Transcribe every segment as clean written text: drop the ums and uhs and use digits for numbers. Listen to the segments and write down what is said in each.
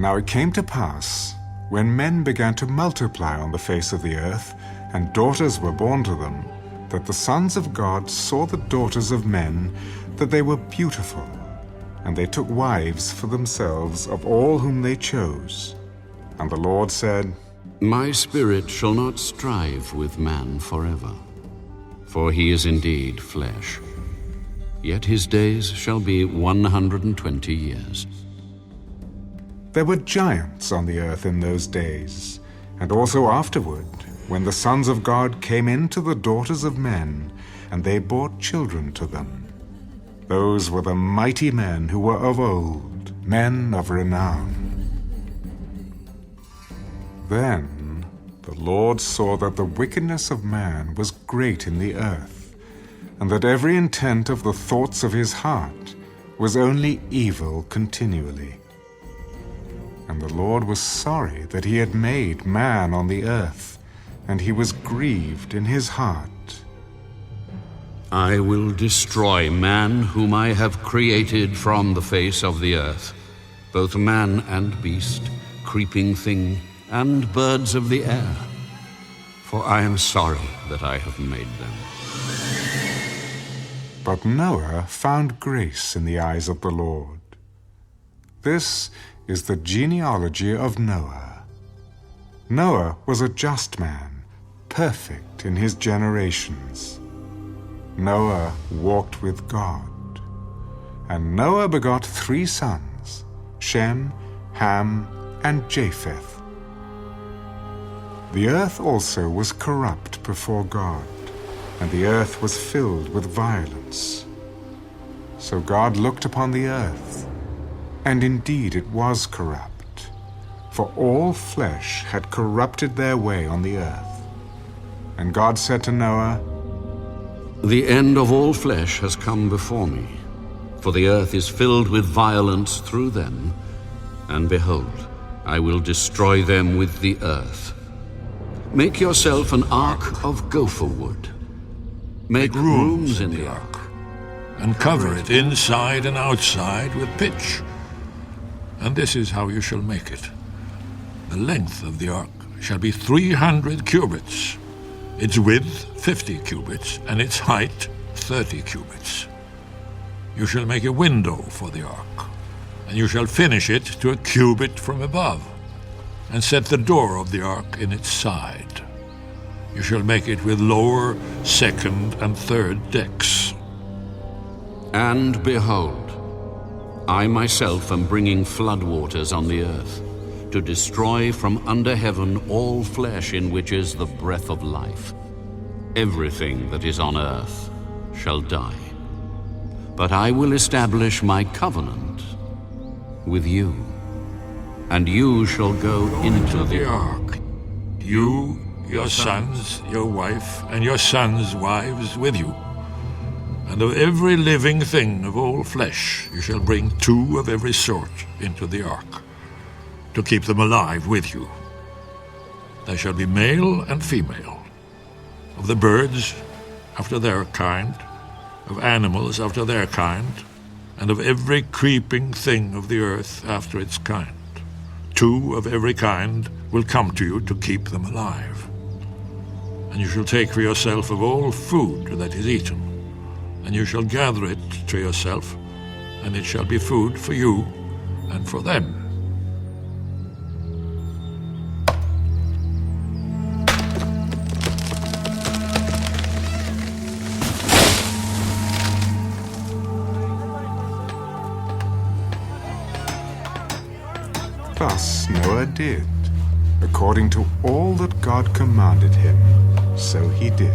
Now it came to pass, when men began to multiply on the face of the earth, and daughters were born to them, that the sons of God saw the daughters of men, that they were beautiful, and they took wives for themselves of all whom they chose. And the Lord said, My spirit shall not strive with man forever, for he is indeed flesh. Yet his days shall be 120 years. There were giants on the earth in those days, and also afterward, when the sons of God came into the daughters of men, and they bore children to them. Those were the mighty men who were of old, men of renown. Then the Lord saw that the wickedness of man was great in the earth, and that every intent of the thoughts of his heart was only evil continually. And the Lord was sorry that he had made man on the earth, and he was grieved in his heart. I will destroy man whom I have created from the face of the earth, both man and beast, creeping thing, and birds of the air, for I am sorry that I have made them. But Noah found grace in the eyes of the Lord. This is the genealogy of Noah. Noah was a just man, perfect in his generations. Noah walked with God. And Noah begot 3 sons, Shem, Ham, and Japheth. The earth also was corrupt before God, and the earth was filled with violence. So God looked upon the earth, and indeed it was corrupt, for all flesh had corrupted their way on the earth. And God said to Noah, The end of all flesh has come before me, for the earth is filled with violence through them, and behold, I will destroy them with the earth. Make yourself an ark of gopher wood. Make rooms in the ark, and cover it inside and outside with pitch. And this is how you shall make it. The length of the ark shall be 300 cubits, its width 50 cubits, and its height 30 cubits. You shall make a window for the ark, and you shall finish it to a cubit from above, and set the door of the ark in its side. You shall make it with lower, second, and third decks. And behold, I myself am bringing floodwaters on the earth, to destroy from under heaven all flesh in which is the breath of life. Everything that is on earth shall die. But I will establish my covenant with you, and you shall go into the ark. You, your sons, your wife, and your sons' wives with you. And of every living thing of all flesh you shall bring 2 of every sort into the ark, to keep them alive with you. They shall be male and female, of the birds after their kind, of animals after their kind, and of every creeping thing of the earth after its kind. 2 of every kind will come to you to keep them alive. And you shall take for yourself of all food that is eaten, and you shall gather it to yourself, and it shall be food for you and for them. Thus Noah did, according to all that God commanded him, so he did.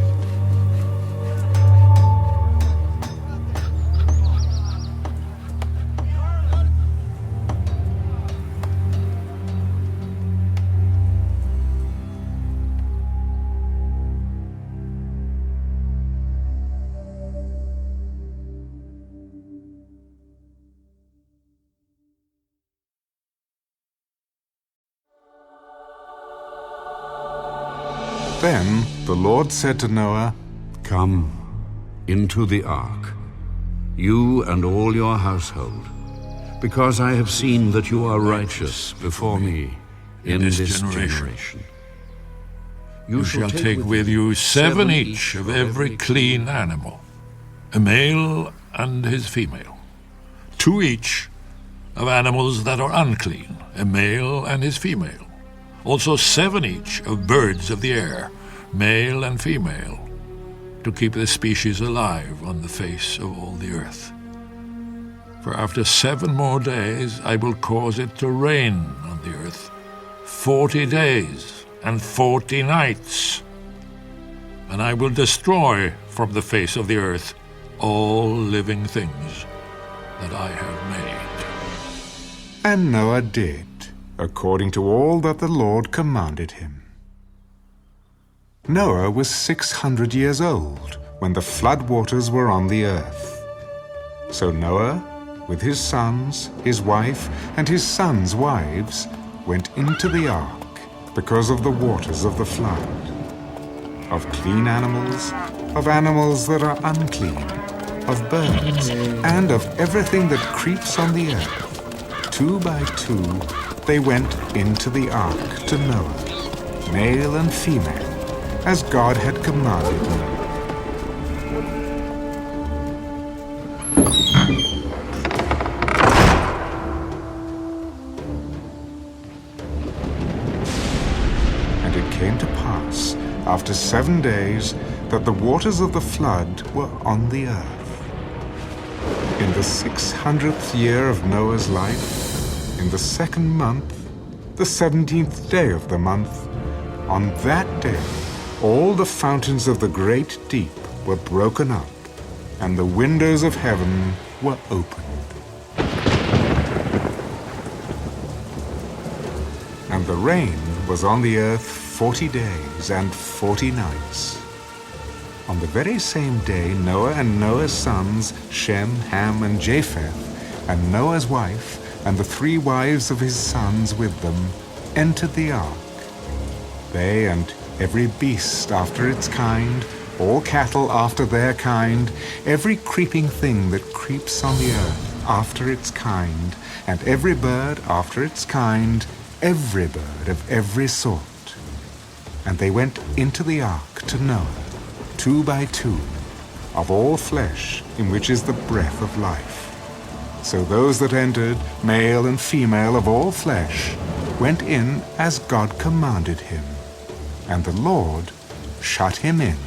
Then the Lord said to Noah, Come into the ark, you and all your household, because I have seen that you are righteous before me in this generation. You shall take with you 7 each of every clean animal, a male and his female. 2 each of animals that are unclean, a male and his female. Also 7 each of birds of the air, male and female, to keep the species alive on the face of all the earth. For after 7 more days I will cause it to rain on the earth 40 days and 40 nights, and I will destroy from the face of the earth all living things that I have made. And Noah did, according to all that the Lord commanded him. Noah was 600 years old when the flood waters were on the earth. So Noah, with his sons, his wife, and his sons' wives, went into the ark because of the waters of the flood. Of clean animals, of animals that are unclean, of birds, and of everything that creeps on the earth. 2 by 2 they went into the ark to Noah, male and female, as God had commanded Noah. And it came to pass, after 7 days, that the waters of the flood were on the earth. In the 600th year of Noah's life, in the 2nd month, the 17th day of the month, on that day, all the fountains of the great deep were broken up, and the windows of heaven were opened. And the rain was on the earth 40 days and 40 nights. On the very same day Noah and Noah's sons, Shem, Ham, and Japheth, and Noah's wife, and the 3 wives of his sons with them, entered the ark. They and every beast after its kind, all cattle after their kind, every creeping thing that creeps on the earth after its kind, and every bird after its kind, every bird of every sort. And they went into the ark to Noah, 2 by 2, of all flesh in which is the breath of life. So those that entered, male and female of all flesh, went in as God commanded him, and the Lord shut him in.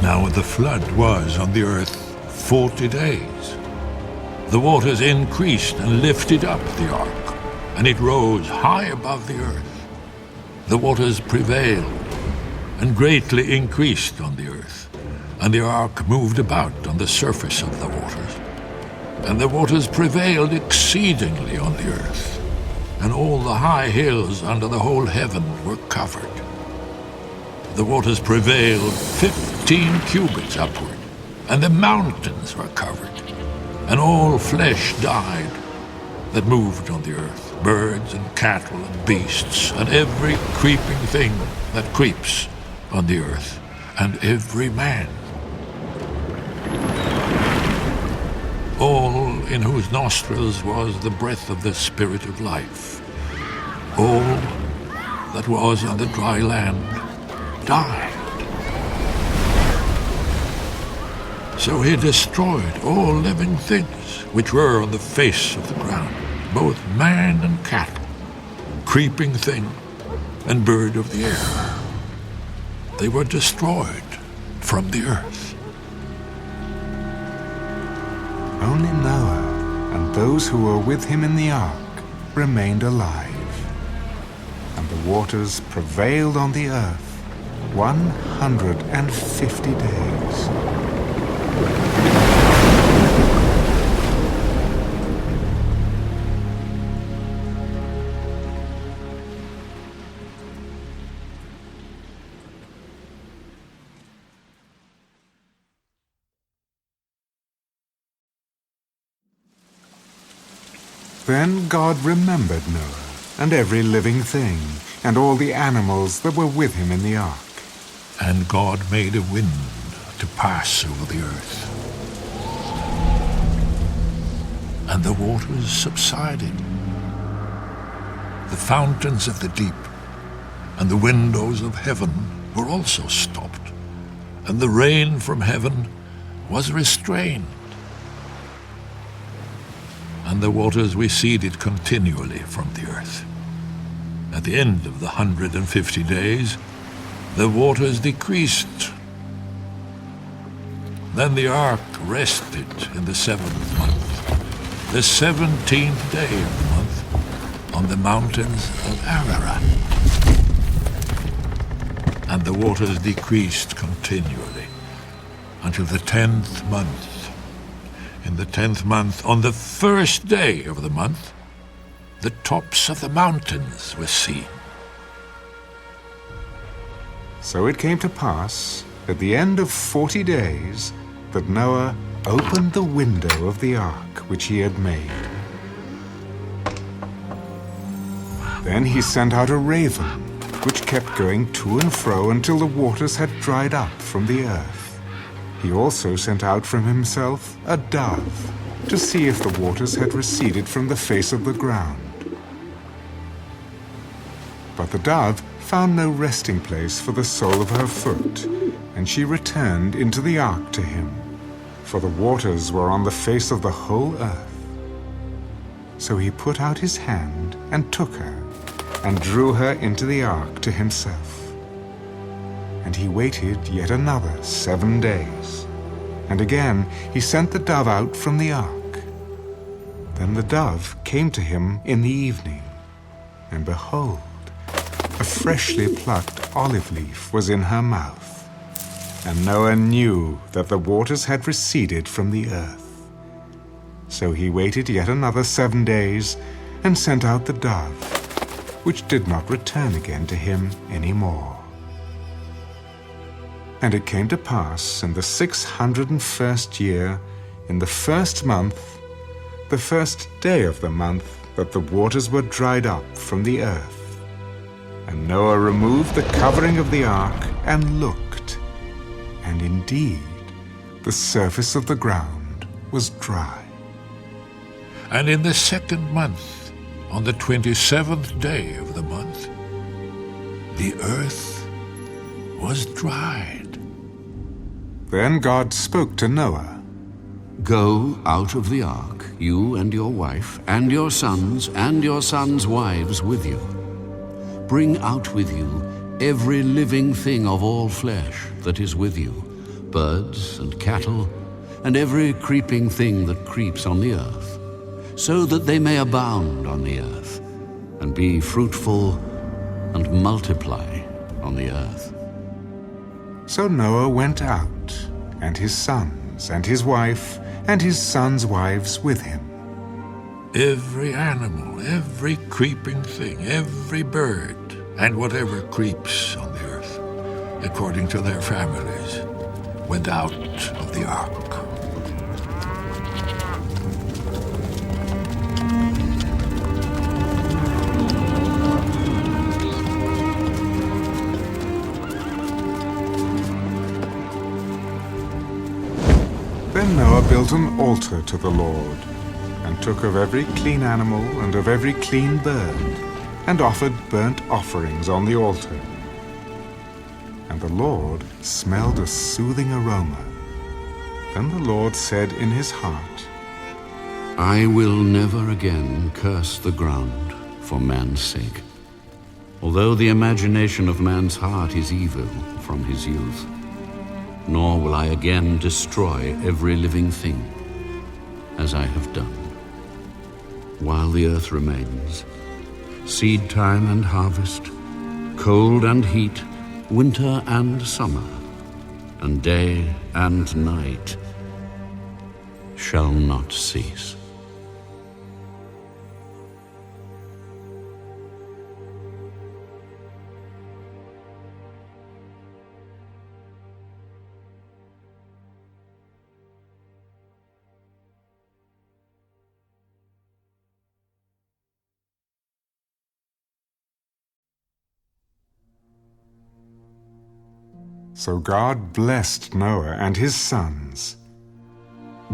Now the flood was on the earth 40 days. The waters increased and lifted up the ark, and it rose high above the earth. The waters prevailed and greatly increased on the earth, and the ark moved about on the surface of the waters. And the waters prevailed exceedingly on the earth, and all the high hills under the whole heaven were covered. The waters prevailed 15 cubits upward, and the mountains were covered, and all flesh died that moved on the earth, birds and cattle and beasts, and every creeping thing that creeps on the earth, and every man. All in whose nostrils was the breath of the Spirit of life. All that was on the dry land died. So he destroyed all living things which were on the face of the ground, both man and cattle, creeping thing and bird of the air. They were destroyed from the earth. Only Noah and those who were with him in the ark remained alive, and the waters prevailed on the earth 150 days. Then God remembered Noah, and every living thing, and all the animals that were with him in the ark. And God made a wind to pass over the earth, and the waters subsided. The fountains of the deep and the windows of heaven were also stopped, and the rain from heaven was restrained. And the waters receded continually from the earth. At the end of the 150 days, the waters decreased. Then the ark rested in the 7th month, the 17th day of the month, on the mountains of Ararat. And the waters decreased continually until the 10th month. In the 10th month, on the 1st day of the month, the tops of the mountains were seen. So it came to pass, at the end of 40 days, that Noah opened the window of the ark which he had made. Then he sent out a raven, which kept going to and fro until the waters had dried up from the earth. He also sent out from himself a dove, to see if the waters had receded from the face of the ground. But the dove found no resting place for the sole of her foot, and she returned into the ark to him, for the waters were on the face of the whole earth. So he put out his hand and took her, and drew her into the ark to himself. And he waited yet another 7 days, and again he sent the dove out from the ark. Then the dove came to him in the evening, and behold, a freshly plucked olive leaf was in her mouth. And Noah knew that the waters had receded from the earth. So he waited yet another 7 days, and sent out the dove, which did not return again to him any more. And it came to pass in the 601st year, in the 1st month, the 1st day of the month, that the waters were dried up from the earth. And Noah removed the covering of the ark and looked, and indeed the surface of the ground was dry. And in the 2nd month, on the 27th day of the month, the earth was dried. Then God spoke to Noah. Go out of the ark, you and your wife, and your sons wives with you. Bring out with you every living thing of all flesh that is with you, birds and cattle, and every creeping thing that creeps on the earth, so that they may abound on the earth, and be fruitful and multiply on the earth. So Noah went out, and his sons, and his wife, and his sons' wives with him. Every animal, every creeping thing, every bird, and whatever creeps on the earth, according to their families, went out of the ark. Then Noah built an altar to the Lord, and took of every clean animal and of every clean bird, and offered burnt offerings on the altar. And the Lord smelled a soothing aroma. Then the Lord said in his heart, I will never again curse the ground for man's sake, although the imagination of man's heart is evil from his youth. Nor will I again destroy every living thing, as I have done. While the earth remains, seed time and harvest, cold and heat, winter and summer, and day and night shall not cease. So God blessed Noah and his sons.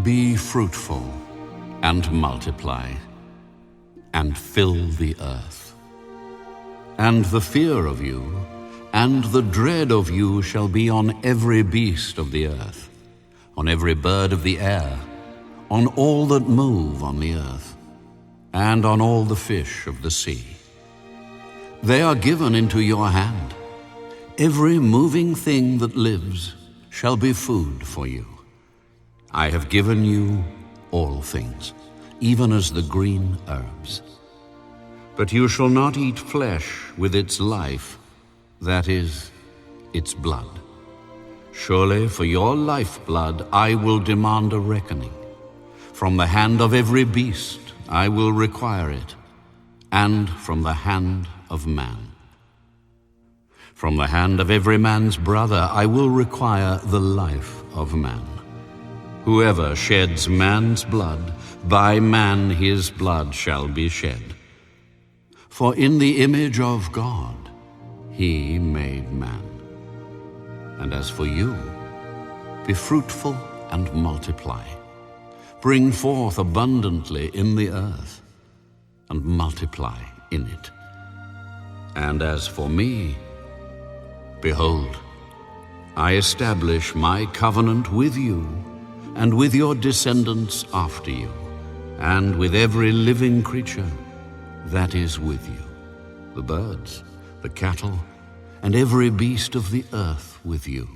Be fruitful, and multiply, and fill the earth. And the fear of you and the dread of you shall be on every beast of the earth, on every bird of the air, on all that move on the earth, and on all the fish of the sea. They are given into your hand. Every moving thing that lives shall be food for you. I have given you all things, even as the green herbs. But you shall not eat flesh with its life, that is, its blood. Surely for your lifeblood I will demand a reckoning. From the hand of every beast I will require it, and from the hand of man. From the hand of every man's brother I will require the life of man. Whoever sheds man's blood, by man his blood shall be shed. For in the image of God he made man. And as for you, be fruitful and multiply. Bring forth abundantly in the earth, and multiply in it. And as for me, behold, I establish my covenant with you, and with your descendants after you, and with every living creature that is with you, the birds, the cattle, and every beast of the earth with you,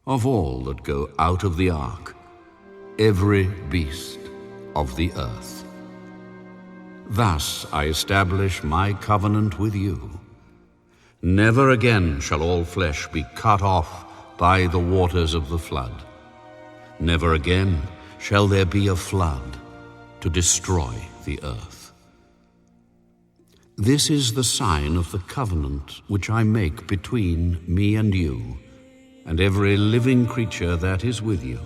of all that go out of the ark, every beast of the earth. Thus I establish my covenant with you. Never again shall all flesh be cut off by the waters of the flood. Never again shall there be a flood to destroy the earth. This is the sign of the covenant which I make between me and you, and every living creature that is with you,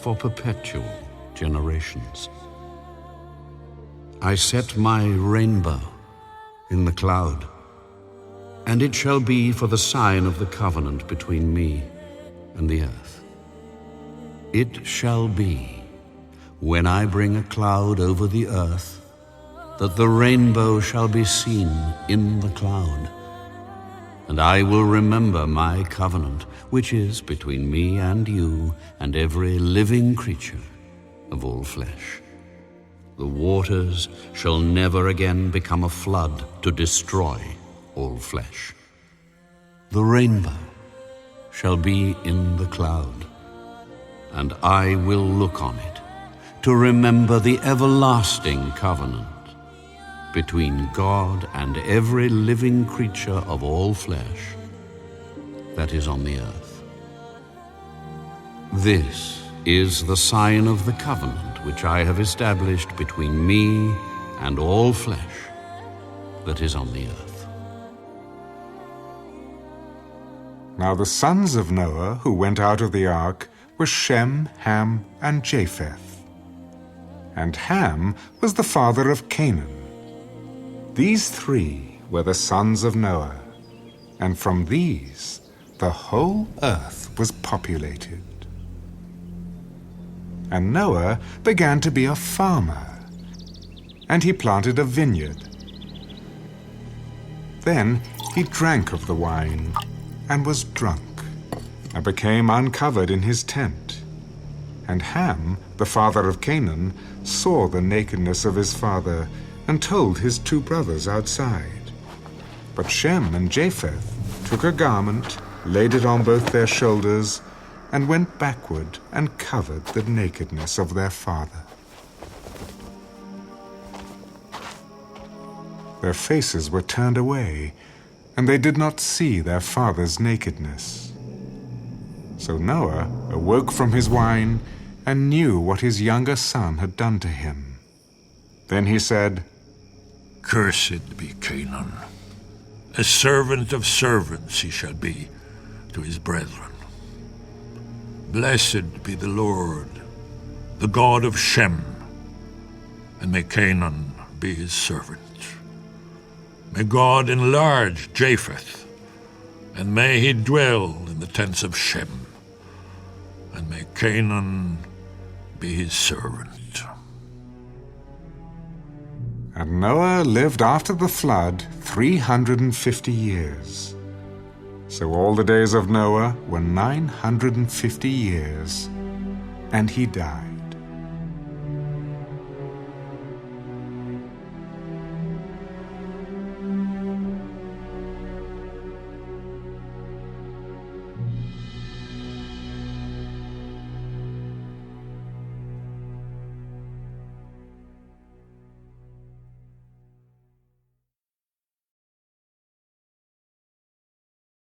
for perpetual generations. I set my rainbow in the cloud, and it shall be for the sign of the covenant between me and the earth. It shall be, when I bring a cloud over the earth, that the rainbow shall be seen in the cloud. And I will remember my covenant, which is between me and you and every living creature of all flesh. The waters shall never again become a flood to destroy all flesh. The rainbow shall be in the cloud, and I will look on it to remember the everlasting covenant between God and every living creature of all flesh that is on the earth. This is the sign of the covenant which I have established between me and all flesh that is on the earth. Now the sons of Noah who went out of the ark were Shem, Ham, and Japheth. And Ham was the father of Canaan. These three were the sons of Noah, and from these the whole earth was populated. And Noah began to be a farmer, and he planted a vineyard. Then he drank of the wine, and was drunk, and became uncovered in his tent. And Ham, the father of Canaan, saw the nakedness of his father, and told his two brothers outside. But Shem and Japheth took a garment, laid it on both their shoulders, and went backward and covered the nakedness of their father. Their faces were turned away, and they did not see their father's nakedness. So Noah awoke from his wine and knew what his younger son had done to him. Then he said, Cursed be Canaan. A servant of servants he shall be to his brethren. Blessed be the Lord, the God of Shem, and may Canaan be his servant. May God enlarge Japheth, and may he dwell in the tents of Shem, and may Canaan be his servant. And Noah lived after the flood 350 years. So all the days of Noah were 950 years, and he died.